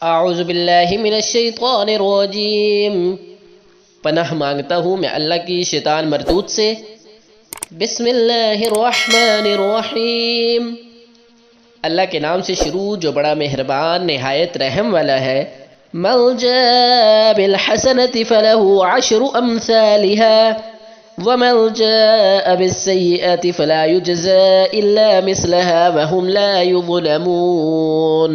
اعوذ باللہ من الشیطان الرجیم، پناہ مانگتا ہوں میں اللہ کی شیطان مردود سے۔ بسم اللہ الرحمن الرحیم، اللہ کے نام سے شروع جو بڑا مہربان نہایت رحم والا ہے۔ من جاء بالحسنة فله 10 أمثالها ومن جاء بالسيئة فلا يجزى إلا مثلها وهم لا يظلمون۔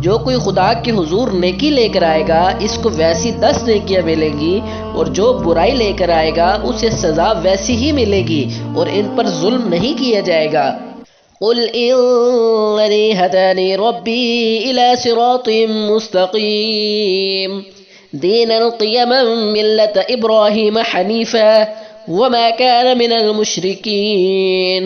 جو کوئی خدا کے حضور نیکی لے کر آئے گا اس کو ویسی 10 نیکیاں ملیں گی، اور جو برائی لے کر آئے گا اسے سزا ویسی ہی ملے گی، اور ان پر ظلم نہیں کیا جائے گا۔ قل اننی ہدانی ربی الی صراط مستقیم دینا قیما ملت ابراہیم حنیفا وما کان من المشرکین۔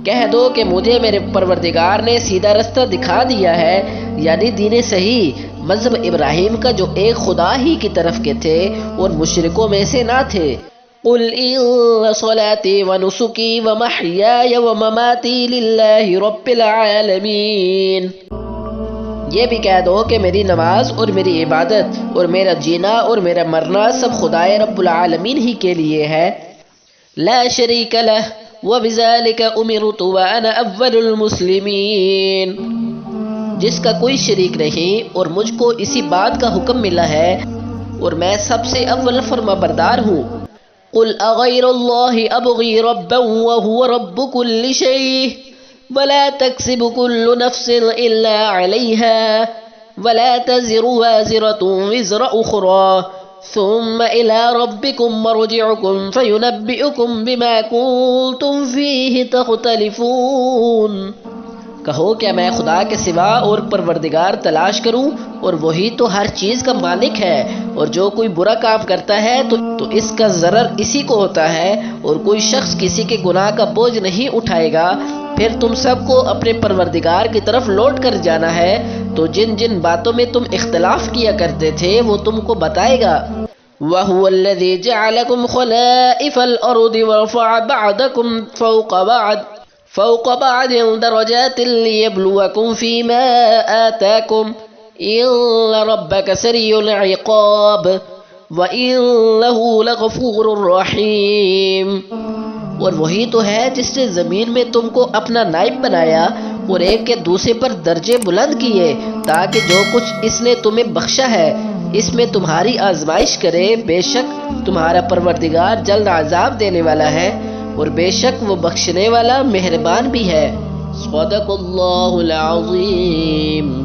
کہہ دو کہ مجھے میرے پروردگار نے سیدھا رستہ دکھا دیا ہے، یعنی دین صحیح، مذہب ابراہیم کا جو ایک خدا ہی کی طرف کے تھے اور مشرکوں میں سے نہ تھے۔ قل ان صلاتی ونسکی ومحیای ومماتی للہ رب العالمین۔ یہ بھی کہہ دو کہ میری نماز اور میری عبادت اور میرا جینا اور میرا مرنا سب خدائے رب العالمین ہی کے لیے ہے۔ لا شریک لہ وَبِذَلِكَ أُمِرْتُ وَأَنَا أَوَّلُ الْمُسْلِمِينَ۔ جس کا کوئی شریک نہیں اور مجھ کو اسی بات کا حکم ملا ہے اور میں سب سے اول فرما بردار ہوں۔ قُلْ أَغَيْرَ اللَّهِ أَبْغِي رَبًّا وَهُوَ رَبُّ كُلِّ شَيْءٍ وَلَا تَكْسِبُ كُلُّ نَفْسٍ إِلَّا عَلَيْهَا وَلَا تَزِرُ وَازِرَةٌ وِزْرَ أُخْرَى ثم إلى ربكم مرجعكم فينبئكم بما كنتم فيه تختلفون۔ کہو کیا میں خدا کے سوا اور پروردگار تلاش کروں، اور وہی تو ہر چیز کا مالک ہے، اور جو کوئی برا کام کرتا ہے تو اس کا ضرر اسی کو ہوتا ہے، اور کوئی شخص کسی کے گناہ کا بوجھ نہیں اٹھائے گا۔ پھر تم سب کو اپنے پروردگار کی طرف لوٹ کر جانا ہے، تو جن جن باتوں میں تم اختلاف کیا کرتے تھے وہ تم کو بتائے گا۔ وَهُوَ الَّذِي جَعَلَكُمْ خَلَائِفَ الْأَرْضِ وَرَفَعَ بَعْضَكُمْ فَوْقَ بَعْضٍ دَرَجَاتٍ لِيَبْلُوَكُمْ فِي مَا آتَاكُمْ إِنَّ رَبَّكَ سَرِيعُ الْعِقَابِ وَإِنَّهُ لَغَفُورٌ رَحِيمٌ۔ اور وہی تو ہے جس نے زمین میں تم کو اپنا نائب بنایا اور ایک کے دوسرے پر درجے بلند کیے، تاکہ جو کچھ اس نے تمہیں بخشا ہے اس میں تمہاری آزمائش کرے۔ بے شک تمہارا پروردگار جلد عذاب دینے والا ہے، اور بے شک وہ بخشنے والا مہربان بھی ہے۔ صدق اللہ العظیم۔